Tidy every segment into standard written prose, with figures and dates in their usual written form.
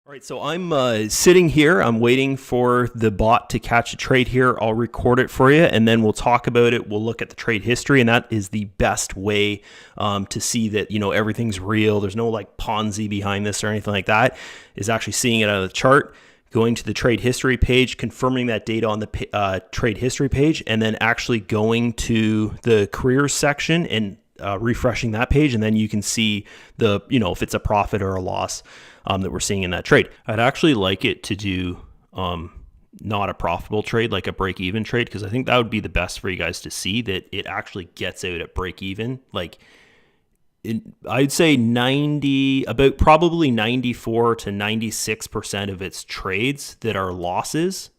All right, so I'm sitting here. I'm waiting for the bot to catch a trade here. I'll record it for you, and then we'll talk about it. We'll look at the trade history, and that is the best way to see that everything's real. There's no like Ponzi behind this or anything like that. Is actually seeing it out of the chart, going to the trade history page, confirming that data on the trade history page, and then actually going to the careers section and refreshing that page, and then you can see the if it's a profit or a loss that we're seeing in that trade. I'd actually like it to do not a profitable trade, like a break-even trade, because I think that would be the best for you guys to see that it actually gets out at break-even. Like I'd say probably 94 to 96% of its trades that are losses,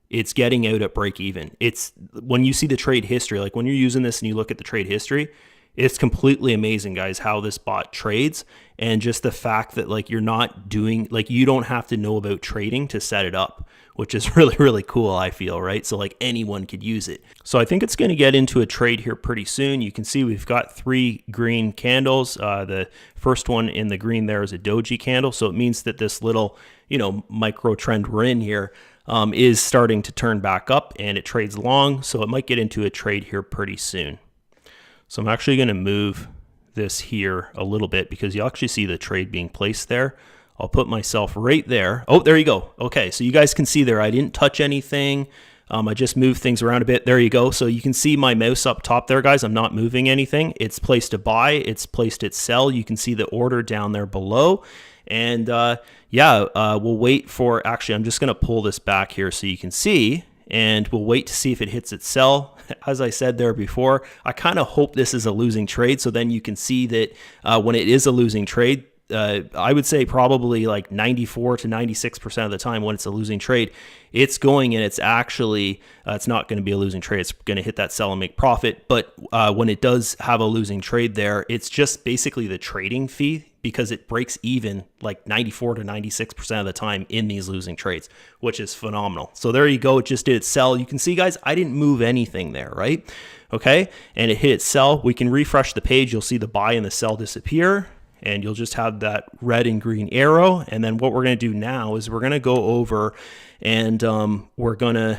it's getting out at break-even. It's when you see the trade history, like when you're using this and you look at the trade history, it's completely amazing, guys, how this bot trades, and just the fact that like you don't have to know about trading to set it up, which is really, really cool, I feel, right? So like anyone could use it. So I think it's going to get into a trade here pretty soon. You can see we've got 3 green candles. The first one in the green there is a doji candle. So it means that this little, micro trend we're in here is starting to turn back up, and it trades long. So it might get into a trade here pretty soon. So I'm actually going to move this here a little bit because you actually see the trade being placed there. I'll put myself right there. Oh, there you go. Okay, so you guys can see there, I didn't touch anything. I just moved things around a bit. There you go. So you can see my mouse up top there, guys. I'm not moving anything. It's placed a buy. It's placed at sell. You can see the order down there below. And we'll wait for, actually, I'm just going to pull this back here so you can see. And we'll wait to see if it hits its sell. As I said there before, I kind of hope this is a losing trade, so then you can see that when it is a losing trade, I would say probably like 94 to 96% of the time when it's a losing trade, it's going and it's actually, it's not going to be a losing trade. It's going to hit that sell and make profit. But when it does have a losing trade there, it's just basically the trading fee, because it breaks even like 94 to 96% of the time in these losing trades, which is phenomenal. So there you go. It just did its sell. You can see, guys, I didn't move anything there, right? Okay. And it hit its sell. We can refresh the page. You'll see the buy and the sell disappear, and you'll just have that red and green arrow. And then what we're going to do now is we're going to go over and we're going to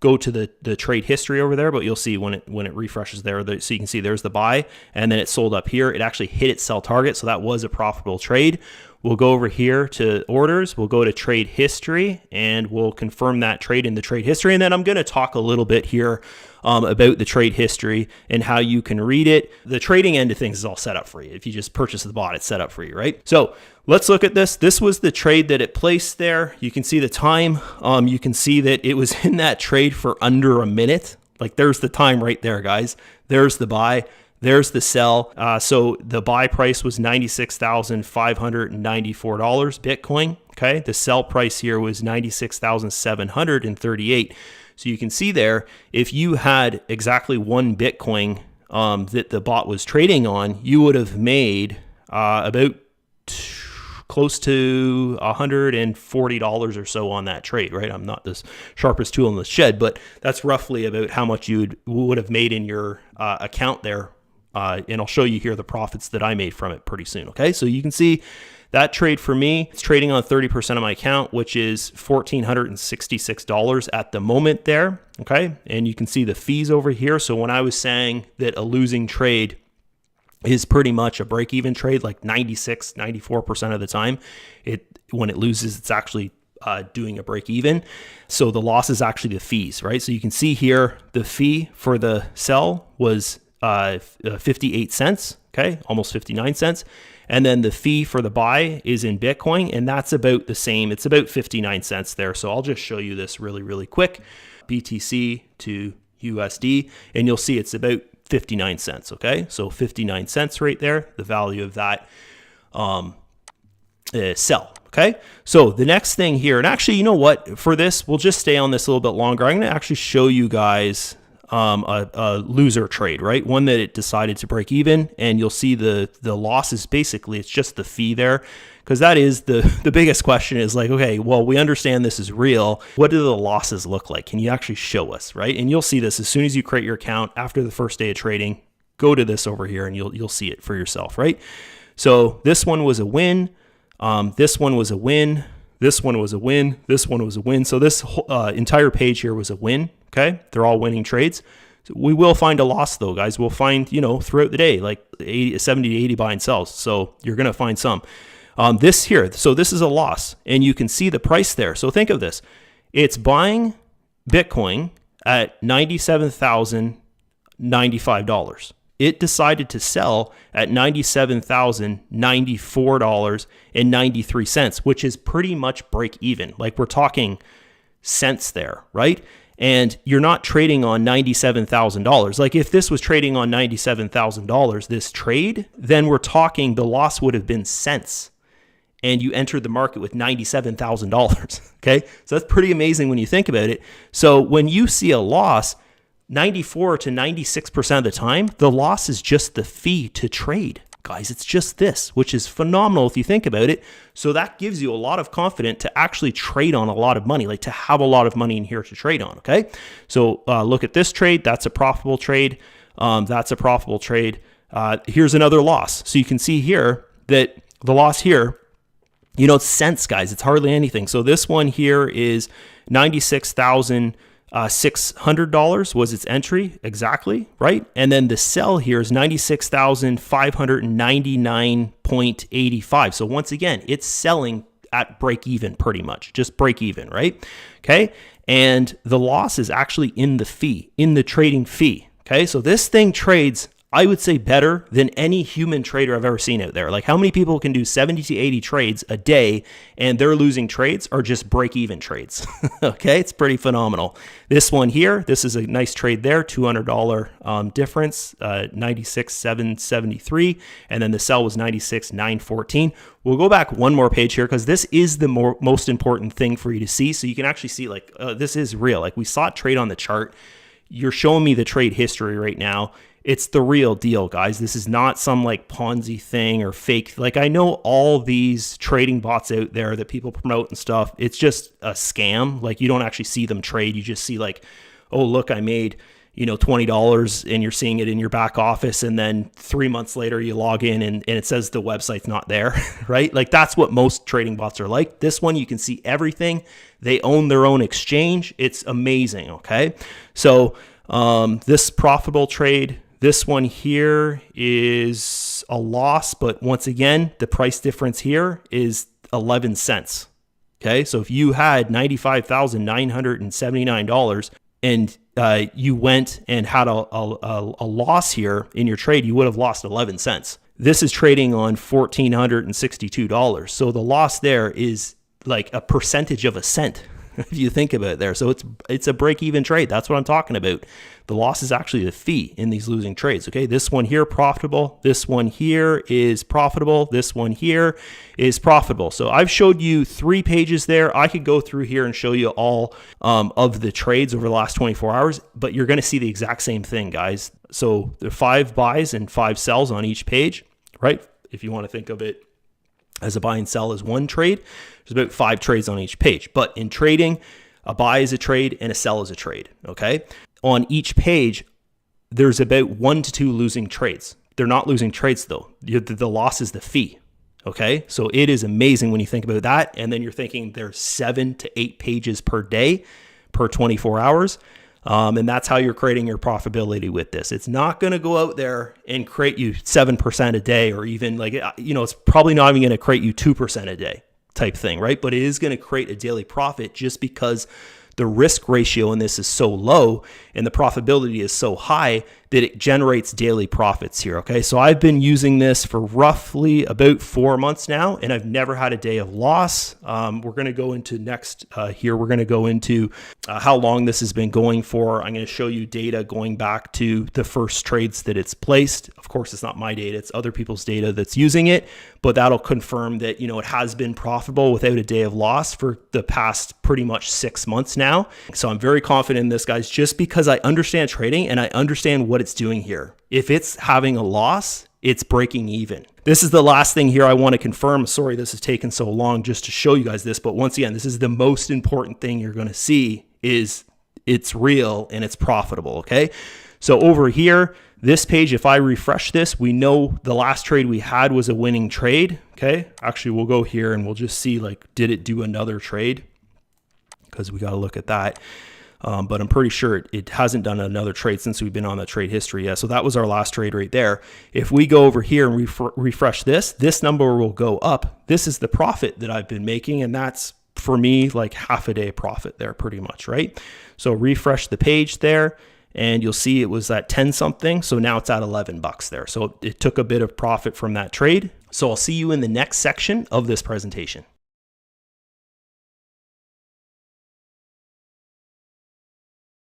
go to the trade history over there, but you'll see when it refreshes there, so you can see there's the buy, and then it sold up here. It actually hit its sell target, so that was a profitable trade. We'll go over here to orders, we'll go to trade history, and we'll confirm that trade in the trade history. And then I'm going to talk a little bit here about the trade history and how you can read it. The trading end of things is all set up for you. If you just purchase the bot, it's set up for you, right? So let's look at this. This was the trade that it placed there. You can see the time. You can see that it was in that trade for under a minute. Like there's the time right there, guys. There's the buy. There's the sell. So the buy price was $96,594 Bitcoin. Okay. The sell price here was $96,738. So you can see there, if you had exactly 1 Bitcoin that the bot was trading on, you would have made about close to $140 or so on that trade, right? I'm not the sharpest tool in the shed, but that's roughly about how much you would have made in your account there. And I'll show you here the profits that I made from it pretty soon. Okay, so you can see that trade for me, it's trading on 30% of my account, which is $1,466 at the moment there. Okay, and you can see the fees over here. So when I was saying that a losing trade is pretty much a break-even trade, like 94% of the time, when it loses, it's actually doing a break even. So the loss is actually the fees, right? So you can see here the fee for the sell was 58 cents, okay, almost 59 cents. And then the fee for the buy is in Bitcoin, and that's about the same. It's about 59 cents there. So I'll just show you this really, really quick. BTC to USD, and you'll see it's about 59 cents, okay? So 59 cents right there, the value of that sell, okay? So the next thing here, and actually, you know what? For this, we'll just stay on this a little bit longer. I'm going to actually show you guys a loser trade, right? One that it decided to break even, and you'll see the losses. Basically, it's just the fee there, because that is the biggest question is like, okay, well, we understand this is real. What do the losses look like? Can you actually show us, right? And you'll see this as soon as you create your account after the first day of trading. Go to this over here, and you'll see it for yourself, right? So this one was a win. This one was a win. This one was a win. This one was a win. So this entire page here was a win. Okay. They're all winning trades. So we will find a loss though, guys. We'll find, throughout the day, like 70 to 80 buy and sells. So you're going to find some. This here, so this is a loss, and you can see the price there. So think of this. It's buying Bitcoin at $97,095. It decided to sell at $97,094.93, which is pretty much break even. Like we're talking cents there, right? And you're not trading on $97,000. Like if this was trading on $97,000, this trade, then we're talking the loss would have been cents. And you entered the market with $97,000. Okay. So that's pretty amazing when you think about it. So when you see a loss, 94 to 96% of the time, the loss is just the fee to trade. Guys, it's just this, which is phenomenal if you think about it. So that gives you a lot of confidence to actually trade on a lot of money, like to have a lot of money in here to trade on. Okay. So look at this trade. That's a profitable trade. That's a profitable trade. Here's another loss. So you can see here that the loss here, it's cents, guys. It's hardly anything. So this one here is $96,600 was its entry exactly, right? And then the sell here is $96,599.85. So once again, it's selling at break even pretty much, just break even, right? Okay. And the loss is actually in the fee, in the trading fee. Okay. So this thing trades, I would say, better than any human trader I've ever seen out there. Like how many people can do 70 to 80 trades a day and they're losing trades or just break even trades? Okay, it's pretty phenomenal. This one here, this is a nice trade there, $200 difference, 96,773, and then the sell was 96,914. We'll go back one more page here because this is the most important thing for you to see. So you can actually see like this is real. Like we saw it trade on the chart. You're showing me the trade history right now. It's the real deal, guys. This is not some like Ponzi thing or fake. Like I know all these trading bots out there that people promote and stuff. It's just a scam. Like you don't actually see them trade. You just see like, oh, look, I made, $20 and you're seeing it in your back office. And then 3 months later you log in and it says the website's not there, right? Like that's what most trading bots are like. This one, you can see everything. They own their own exchange. It's amazing. Okay. So this profitable trade, this one here is a loss, but once again, the price difference here is 11 cents. Okay, so if you had $95,979 and you went and had a loss here in your trade, you would have lost 11 cents. This is trading on $1,462. So the loss there is like a percentage of a cent, if you think about it there. So it's a break-even trade. That's what I'm talking about. The loss is actually the fee in these losing trades. Okay, this one here profitable. This one here is profitable. This one here is profitable. So I've showed you 3 pages there. I could go through here and show you all of the trades over the last 24 hours, but you're going to see the exact same thing, guys. So there are 5 buys and 5 sells on each page, right? If you want to think of it as a buy and sell as one trade, there's about 5 trades on each page. But in trading, a buy is a trade and a sell is a trade, okay? On each page, there's about 1 to 2 losing trades. They're not losing trades though. The loss is the fee, okay? So it is amazing when you think about that. And then you're thinking there's 7 to 8 pages per day per 24 hours. And that's how you're creating your profitability with this. It's not going to go out there and create you 7% a day, or even like, it's probably not even going to create you 2% a day type thing, right? But it is going to create a daily profit just because the risk ratio in this is so low and the profitability is so high that it generates daily profits here. Okay. So I've been using this for roughly about 4 months now, and I've never had a day of loss. We're going to go into next here. We're going to go into how long this has been going for. I'm going to show you data going back to the first trades that it's placed. Of course, it's not my data. It's other people's data that's using it, but that'll confirm that, it has been profitable without a day of loss for the past pretty much 6 months now. So I'm very confident in this, guys, just because I understand trading and I understand what it's doing here. If it's having a loss, it's breaking even. This is the last thing here I want to confirm. Sorry, this has taken so long just to show you guys this, but once again, this is the most important thing you're going to see is it's real and it's profitable. Okay. So over here, this page, if I refresh this, we know the last trade we had was a winning trade. Okay. Actually, we'll go here and we'll just see, like, did it do another trade? Because we got to look at that. But I'm pretty sure it hasn't done another trade since we've been on the trade history. Yeah, so that was our last trade right there. If we go over here and refresh this number will go up. This is the profit that I've been making, and that's, for me, like half a day profit there pretty much, right? So refresh the page there, and you'll see it was at 10 something. So now it's at 11 bucks there. So it took a bit of profit from that trade. So I'll see you in the next section of this presentation.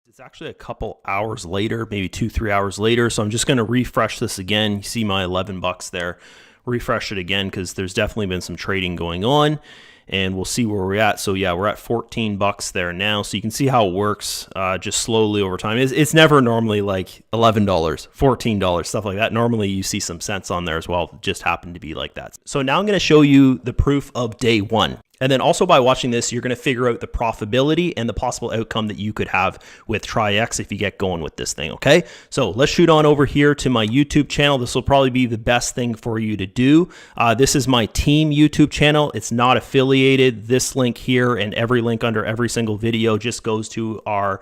It's actually a couple hours later, maybe 2-3 hours later. So I'm just going to refresh this again. You see my 11 bucks there. Refresh it again because there's definitely been some trading going on, and we'll see where we're at. So yeah, we're at 14 bucks there now. So you can see how it works just slowly over time. It's never normally like $11, $14, stuff like that. Normally you see some cents on there as well. It just happened to be like that. So now I'm going to show you the proof of day one. And then also by watching this, you're going to figure out the profitability and the possible outcome that you could have with Traiex if you get going with this thing, okay? So let's shoot on over here to my YouTube channel. This will probably be the best thing for you to do. This is my team YouTube channel. It's not affiliated. This link here and every link under every single video just goes to our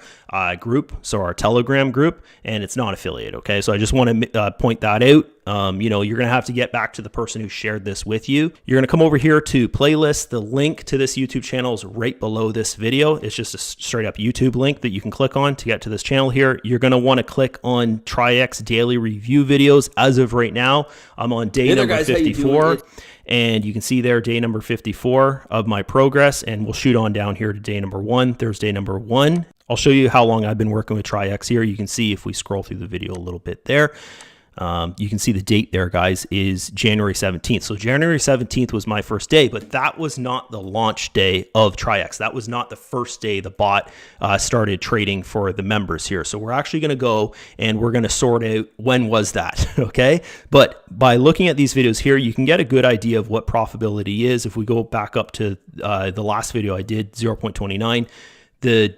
group, so our Telegram group, and it's not affiliated, okay? So I just want to point that out. You know, you're going to have to get back to the person who shared this with you. You're going to come over here to playlist. The link to this YouTube channel is right below this video. It's just a straight up YouTube link that you can click on to get to this channel here. You're going to want to click on Traiex daily review videos. As of right now, I'm on day number 54. And you can see there day number 54 of my progress, and we'll shoot on down here to day number 1, Thursday number 1. I'll show you how long I've been working with Traiex here. You can see if we scroll through the video a little bit there. You can see the date there, guys, is January 17th. So January 17th was my first day, but that was not the launch day of Traiex. That was not the first day the bot started trading for the members here. So we're actually going to go and we're going to sort out when was that, okay? But by looking at these videos here, you can get a good idea of what profitability is. If we go back up to the last video I did, 0.29,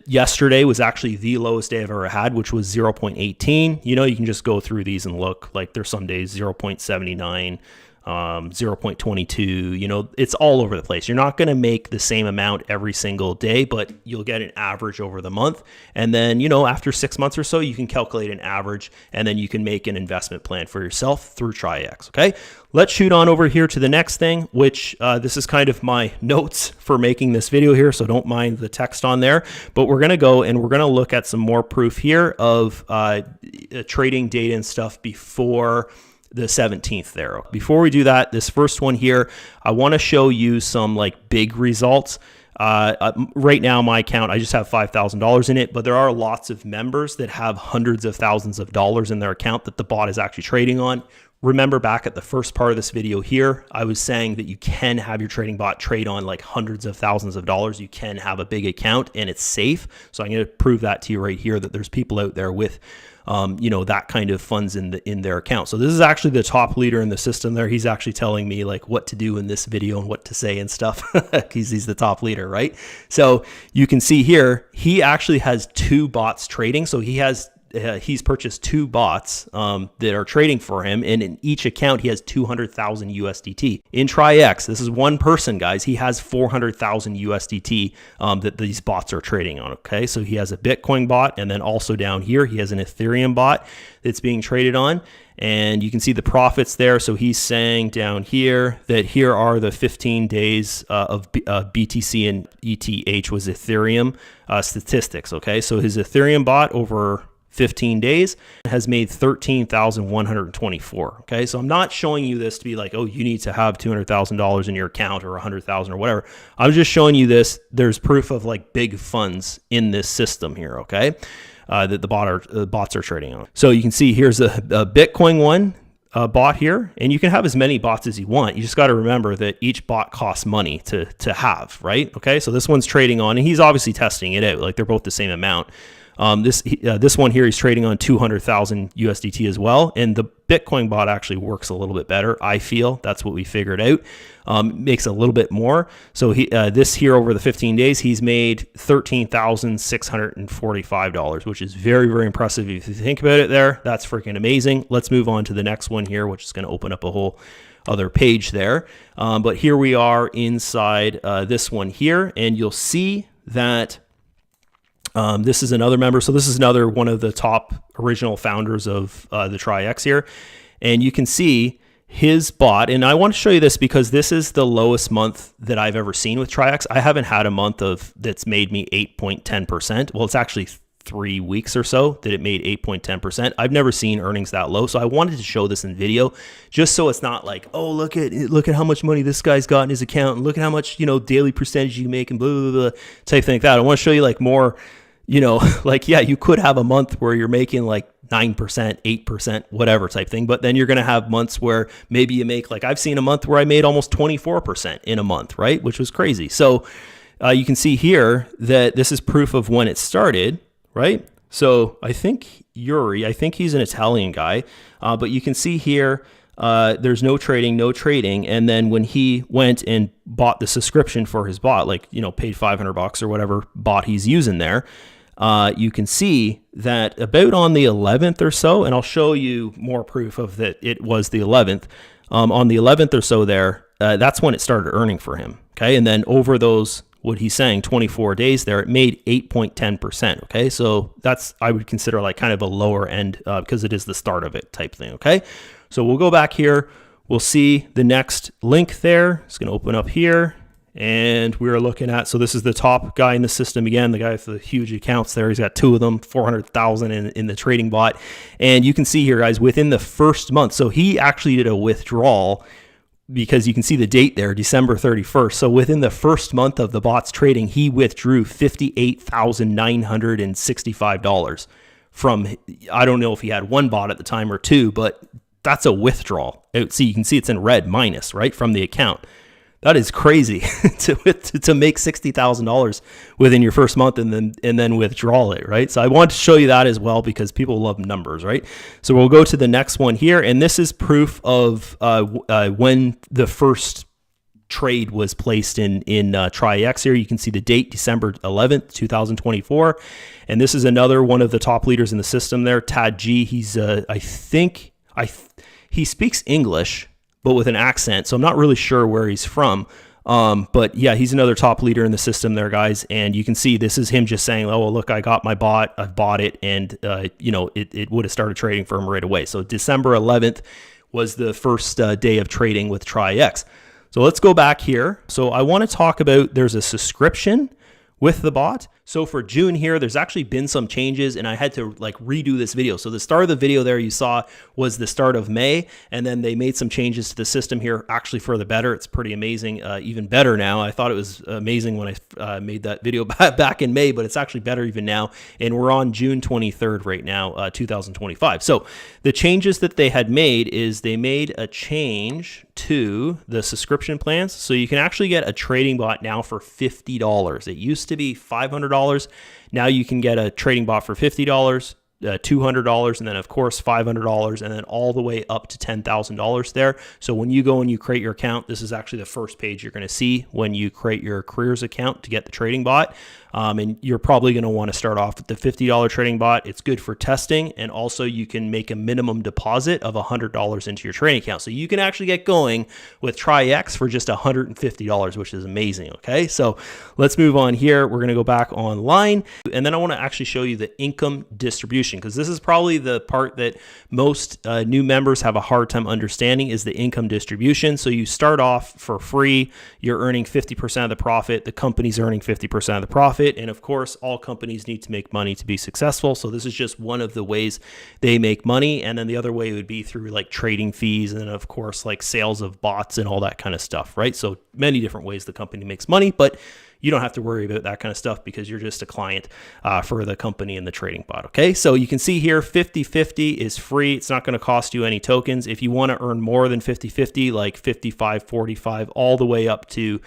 yesterday was actually the lowest day I've ever had, which was 0.18. You know, you can just go through these and look. Like there's some days 0.79, 0.22, you know, it's all over the place. You're not going to make the same amount every single day, but you'll get an average over the month. And then, you know, after 6 months or so, you can calculate an average and then you can make an investment plan for yourself through Traiex. Okay. Let's shoot on over here to the next thing, which this is kind of my notes for making this video here. So don't mind the text on there, but we're going to go and we're going to look at some more proof here of trading data and stuff before the 17th there. Before we do that, this first one here, I want to show you some like big results. Right now, my account, I just have $5,000 in it, but there are lots of members that have hundreds of thousands of dollars in their account that the bot is actually trading on. Remember back at the first part of this video here, I was saying that you can have your trading bot trade on like hundreds of thousands of dollars. You can have a big account and it's safe. So I'm going to prove that to you right here, that there's people out there with you know, that kind of funds in their account. So this is actually the top leader in the system there. He's actually telling me like what to do in this video and what to say and stuff. He's the top leader, right? So you can see here, he actually has 2 bots trading. So he's purchased 2 bots that are trading for him, and in each account he has 200,000 USDT. In Traiex, this is one person, guys. He has 400,000 USDT that these bots are trading on. Okay, so he has a Bitcoin bot, and then also down here he has an Ethereum bot that's being traded on, and you can see the profits there. So he's saying down here that here are the 15 days of BTC and ETH was Ethereum statistics. Okay, so his Ethereum bot over 15 days has made 13,124. Okay, so I'm not showing you this to be like, oh, you need to have $200,000 in your account or 100,000 or whatever. I'm just showing you this. There's proof of like big funds in this system here. Okay, that the bots are trading on. So you can see here's a Bitcoin one bot here, and you can have as many bots as you want. You just got to remember that each bot costs money to have, right? Okay, so this one's trading on, and he's obviously testing it out. Like they're both the same amount. This one here, he's trading on 200,000 USDT as well. And the Bitcoin bot actually works a little bit better. I feel that's what we figured out. Makes a little bit more. So this here over the 15 days, he's made $13,645, which is very, very impressive. If you think about it there, that's freaking amazing. Let's move on to the next one here, which is going to open up a whole other page there. But here we are inside this one here, and you'll see that this is another member. So this is another one of the top original founders of the Traiex here. And you can see his bot. And I want to show you this because this is the lowest month that I've ever seen with Traiex. I haven't had a month that's made me 8.10%. Well, it's actually 3 weeks or so that it made 8.10%. I've never seen earnings that low. So I wanted to show this in video just so it's not like, oh, look at how much money this guy's got in his account and look at how much, daily percentage you make and blah, blah, blah, type thing like that. I want to show you like more, like, yeah, you could have a month where you're making like 9%, 8%, whatever type thing. But then you're going to have months where maybe you make, like I've seen a month where I made almost 24% in a month, right? Which was crazy. So you can see here that this is proof of when it started, right? So I think he's an Italian guy, but you can see here, there's no trading. And then when he went and bought the subscription for his bot, like, paid $500 or whatever bot he's using there, you can see that about on the 11th or so, and I'll show you more proof of that it was the 11th, on the 11th or so there, that's when it started earning for him. Okay. And then over those, what he's saying, 24 days there, it made 8.10%. Okay. So that's, I would consider like kind of a lower end, because it is the start of it type thing. Okay. So we'll go back here. We'll see the next link there. It's going to open up here. And we're looking at, so this is the top guy in the system again, the guy with the huge accounts there. He's got two of them, 400,000 in the trading bot. And you can see here, guys, within the first month, so he actually did a withdrawal because you can see the date there, December 31st. So within the first month of the bot's trading, he withdrew $58,965 from, I don't know if he had one bot at the time or two, but that's a withdrawal. See, you can see it's in red, minus, right, from the account. That is crazy to make $60,000 within your first month and then withdraw it, right? So I wanted to show you that as well because people love numbers, right? So we'll go to the next one here, and this is proof of when the first trade was placed in Traiex here. You can see the date, December 11th, 2024, and this is another one of the top leaders in the system there, Tad G. He's he speaks English, but with an accent. So I'm not really sure where he's from. But yeah, he's another top leader in the system there, guys. And you can see this is him just saying, oh, well, look, I got my bot, I've bought it. And, it would have started trading for him right away. So December 11th was the first day of trading with Traiex. So let's go back here. So I want to talk about, there's a subscription with the bot. So for June here, there's actually been some changes and I had to like redo this video. So the start of the video there you saw was the start of May, and then they made some changes to the system here actually for the better. It's pretty amazing, even better now. I thought it was amazing when I made that video back in May, but it's actually better even now. And we're on June 23rd right now, 2025. So the changes that they had made is they made a change to the subscription plans. So you can actually get a trading bot now for $50. It used to be $500. Now you can get a trading bot for $50, $200, and then of course $500, and then all the way up to $10,000 there. So when you go and you create your account, this is actually the first page you're going to see when you create your careers account to get the trading bot. And you're probably going to want to start off with the $50 trading bot. It's good for testing, and also you can make a minimum deposit of $100 into your trading account. So you can actually get going with Traiex for just $150, which is amazing. Okay, so let's move on here. We're going to go back online, and then I want to actually show you the income distribution, because this is probably the part that most new members have a hard time understanding, is the income distribution. So you start off for free, you're earning 50% of the profit, the company's earning 50% of the profit. And of course, all companies need to make money to be successful. So this is just one of the ways they make money. And then the other way would be through like trading fees, and then of course, like sales of bots and all that kind of stuff, right? So many different ways the company makes money, but you don't have to worry about that kind of stuff because you're just a client for the company and the trading bot. Okay, so you can see here 50-50 is free. It's not going to cost you any tokens. If you want to earn more than 50-50, like 55-45, all the way up to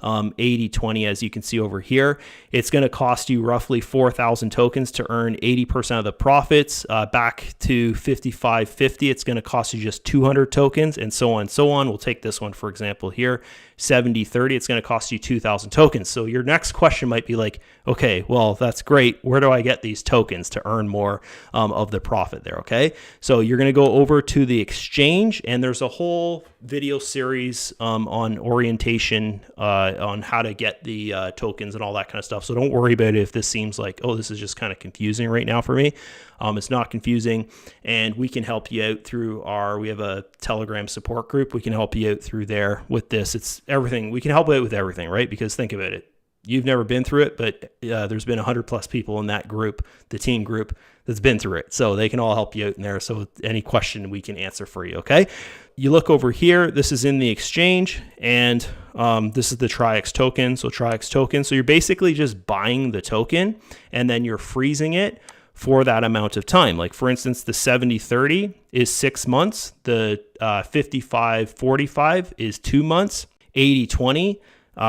80-20, as you can see over here. It's going to cost you roughly 4,000 tokens to earn 80% of the profits. Back to 55-50, it's going to cost you just 200 tokens, and so on and so on. We'll take this one, for example, here. 70-30, it's going to cost you 2,000 tokens. So your next question might be like, okay, well, that's great. Where do I get these tokens to earn more of the profit there? Okay, so you're going to go over to the exchange, and there's a whole video series on orientation, on how to get the tokens and all that kind of stuff. So don't worry about it if this seems like, oh, this is just kind of confusing right now for me. It's not confusing, and we can help you out through we have a Telegram support group. We can help you out through there with this. It's everything. We can help you out with everything, right? Because think about it. You've never been through it, but there's been 100+ people in that group, the team group, that's been through it. So they can all help you out in there. So any question we can answer for you, okay? You look over here. This is in the exchange, and this is the Traiex token. So Traiex token. So you're basically just buying the token, and then you're freezing it for that amount of time. Like for instance, the 70-30 is 6 months. The 55-45 is 2 months. 80-20,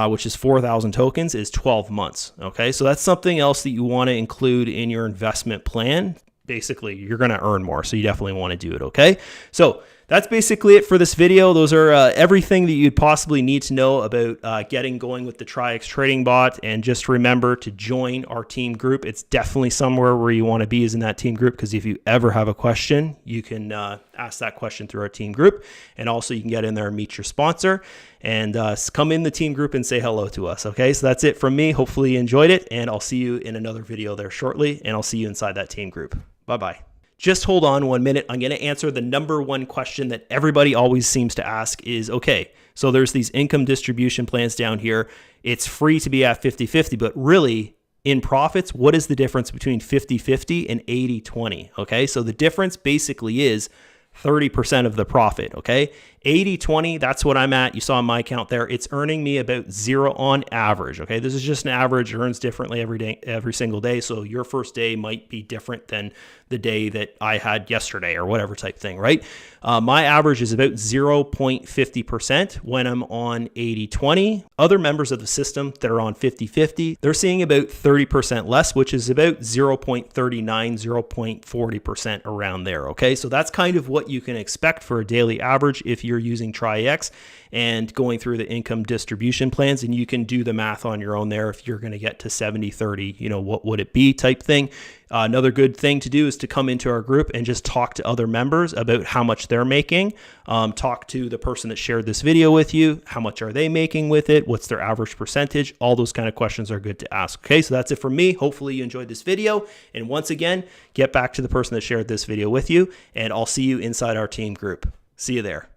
which is 4,000 tokens, is 12 months. Okay, so that's something else that you want to include in your investment plan. Basically, you're going to earn more, so you definitely want to do it. Okay, so that's basically it for this video. Those are everything that you'd possibly need to know about getting going with the Traiex trading bot. And just remember to join our team group. It's definitely somewhere where you want to be, is in that team group, because if you ever have a question, you can ask that question through our team group. And also you can get in there and meet your sponsor and come in the team group and say hello to us. Okay, so that's it from me. Hopefully you enjoyed it, and I'll see you in another video there shortly, and I'll see you inside that team group. Bye-bye. Just hold on 1 minute. I'm going to answer the number one question that everybody always seems to ask is, okay, so there's these income distribution plans down here. It's free to be at 50-50, but really in profits, what is the difference between 50-50 and 80-20? Okay, so the difference basically is 30% of the profit. Okay, 80-20, that's what I'm at. You saw my account there. It's earning me about 0 on average. Okay, this is just an average. It earns differently every day, every single day. So your first day might be different than the day that I had yesterday or whatever type thing, right? My average is about 0.50% when I'm on 80-20. Other members of the system that are on 50-50, they're seeing about 30% less, which is about 0.39, 0.40% around there. Okay, so that's kind of what you can expect for a daily average if you're using Traiex and going through the income distribution plans. And you can do the math on your own there. If you're going to get to 70-30, you know, what would it be type thing. Another good thing to do is to come into our group and just talk to other members about how much they're making. Talk to the person that shared this video with you. How much are they making with it? What's their average percentage? All those kind of questions are good to ask. Okay, so that's it from me. Hopefully you enjoyed this video. And once again, get back to the person that shared this video with you, and I'll see you inside our team group. See you there.